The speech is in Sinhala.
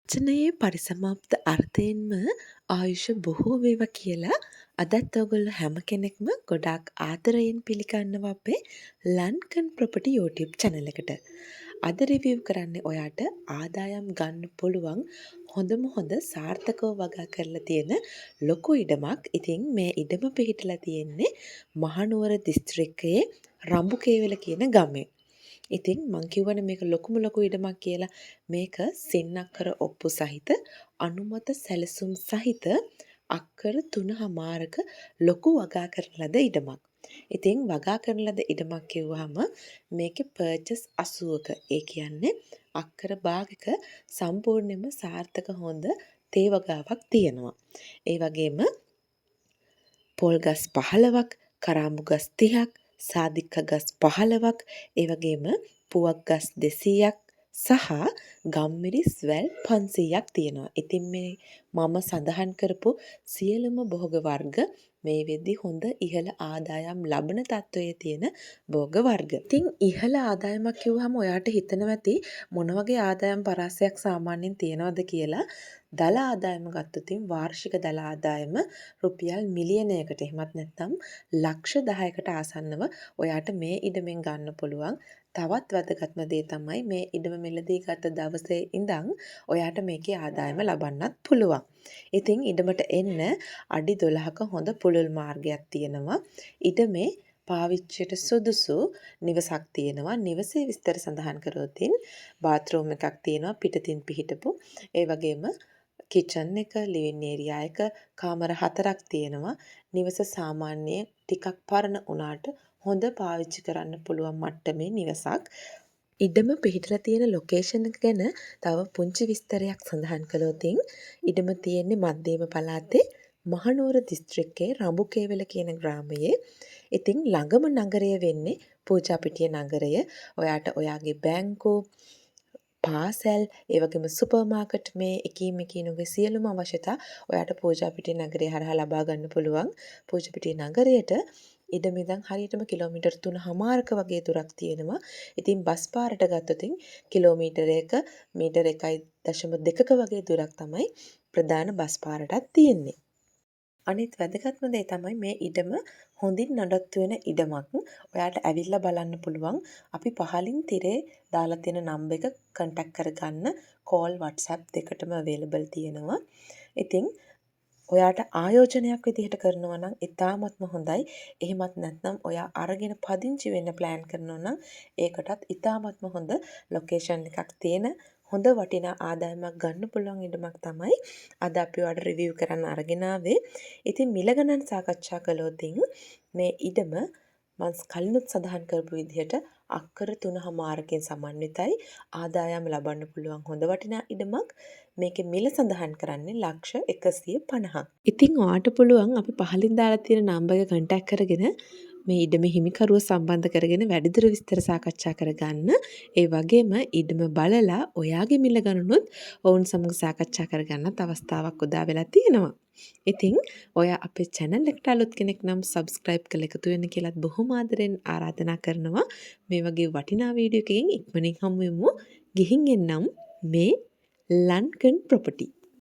වචනයේ පරිසමාප්ත අර්ථයෙන්ම ආයුෂ බොහෝ වේවා කියලා අදත් ඔයගොල්ලෝ හැම කෙනෙක්ම ගොඩාක් ආදරයෙන් පිළිගන්නවා අපේ ලන්කන් ප්‍රොපර්ටි YouTube channel එකට. අද රිවිව් කරන්නේ ඔයාට ආදායම් ගන්න පුළුවන් හොඳම හොඳ සාර්ථකව වගා කරලා තියෙන ලොකු ඉඩමක්. ඉතින් මේ ඉඩම පිහිටලා තියෙන්නේ මහනුවර දිස්ත්‍රික්කයේ රඹුකේවල කියන ගමේ. ඉතින් මං කිව්වනේ මේක ලොකුම ලොකු ඉඩමක් කියලා. මේක සින්නක්කර ඔප්පු සහිත අනුමත සැලසුම් සහිත අක්කර 3 ලොකු වගා කරන ලද ඉඩමක්. ඉතින් වගා කරන ලද ඉඩමක් කිව්වහම මේකේ පර්චස් 80ක. ඒ කියන්නේ අක්කර භාගයක සම්පූර්ණයෙන්ම සාර්ථක හොඳ තේ වගාවක් තියෙනවා. ඒ වගේම පොල් ගස් 15ක්, කරාඹු ගස් 30ක්, සාදික්ක ගස් 15ක්, ඒ වගේම පුවක් ගස් 200ක් සහ ගම්මිරිස් වැල් 500ක් තියෙනවා. ඉතින් මේ මම සඳහන් කරපු සියලුම භෝග වර්ග මේ වෙද්දි හොඳ ඉහළ ආදායම් ලබන තත්වයේ තියෙන භෝග වර්ග. ඉතින් ඉහළ ආදායමක් කිව්වහම ඔයාට හිතෙනවා ඇති මොන වගේ ආදායම් පරාසයක් සාමාන්‍යයෙන් තියෙනවද කියලා. දල ආදායම ගත්තොත් වාර්ෂික දල ආදායම රුපියල් මිලියනයකට එහෙමත් නැත්නම් ලක්ෂ 10කට ආසන්නව ඔයාට මේ ඉඩමෙන් ගන්න පුළුවන්. තවත් වැදගත්ම දේ තමයි මේ ඉඩම මිලදී ගත දවසේ ඉඳන් ඔයාට මේකේ ආදායම ලබන්නත් පුළුවන්. ඉතින් ඉඩමට එන්න අඩි 12ක හොඳ පුළුල් මාර්ගයක් තියෙනවා. ඉඩමේ පාවිච්චියට සුදුසු නිවසක් තියෙනවා. නිවසේ විස්තර සඳහන් කරොතින් බාත්රූම් එකක් තියෙනවා පිටතින් පිහිටපු. ඒ වගේම කිචන් එක, ලිවිං ඒරියා එක, කාමර 4ක් තියෙනවා. නිවස සාමාන්‍ය ටිකක් පරණ වුණාට හොඳ පාවිච්චි කරන්න පුළුවන් මට්ටමේ නිවසක්. ඉඩම පිහිටලා තියෙන ලොකේෂන් එක ගැන තව පුංචි විස්තරයක් සඳහන් කළොතින් ඉඩම තියෙන්නේ මධ්‍යම පළාතේ මහනුවර දිස්ත්‍රික්කයේ රඹුකේවල කියන ග්‍රාමයේ. ඉතින් ළඟම නගරය වෙන්නේ පූජාපිටිය නගරය. ඔයාට ඔයාගේ බැංකු පාසැල් ඒ වගේම සුපර් මාකට් මේ එකිනෙකිනුගේ සියලුම අවශ්‍යතා ඔයාට පූජාපිටිය නගරය හරහා ලබා ගන්න පුළුවන්. පූජාපිටිය නගරයට ඉඩම ඉඳන් හරියටම කිලෝමීටර් 3.5ක වගේ දුරක් තියෙනවා. ඉතින් බස් පාරට ගත්තොත් කිලෝමීටරයක මීටර 1.2ක වගේ දුරක් තමයි ප්‍රධාන බස් පාරටත් තියෙන්නේ. අනිත් වැදගත්ම දේ තමයි මේ ඉඩම හොඳින් නඩත්තු වෙන ඉඩමක්. ඔයාට ඇවිල්ලා බලන්න පුළුවන්. අපි පහලින් තිරේ දාලා තියෙන නම්බර් එක කන්ටැක්ට් කරගන්න කෝල් WhatsApp දෙකටම available තියෙනවා. ඉතින් ඔයාට ආයෝජනයක් විදිහට කරනවා නම් ඉතාමත්ම හොඳයි. එහෙමත් නැත්නම් ඔයා අරගෙන පදිංචි වෙන්න ප්ලෑන් කරනවා නම් ඒකටත් ඉතාමත්ම හොඳ ලොකේෂන් එකක් තියෙන හොඳ වටිනා ආදායමක් ගන්න පුළුවන් ඉඩමක් තමයි අද අපි ඔයාලට රිවිව් කරන්න අරගෙන ආවේ. ඉතින් මිල ගණන් සාකච්ඡා කළොත් මේ ඉඩම මම කලිනුත් සඳහන් කරපු විදිහට අක්කර 3.5කින් සමන්විතයි. ආදායම් ලබන්න පුළුවන් හොඳ වටිනා ඉඩමක්. මේකේ මිල සඳහන් කරන්නේ ලක්ෂ 150ක්. ඉතින් ඔයාට පුළුවන් අපි පහලින් දාලා තියෙන නම්බර් එක කන්ටැක්ට් කරගෙන මේ ඉඩමේ හිමිකරුව සම්බන්ධ කරගෙන වැඩිදුර විස්තර සාකච්ඡා කරගන්න. ඒ වගේම ඉඩම බලලා ඔයාගේ මිල ගණනුත් ඔවුන් සමග සාකච්ඡා කරගන්නත් අවස්ථාවක් උදා වෙලා තියෙනවා. ඉතින් ඔයා අපේ channel එකට අලුත් කෙනෙක් නම් subscribe කරලා එකතු වෙන්න කියලාත් බොහොම ආදරෙන් ආරාධනා කරනවා. මේ වගේ වටිනා වීඩියෝ එකකින් ඉක්මනින් හමු වෙමු. ගිහින් එන්නම් මේ ලන්කන් ප්‍රොපර්ටි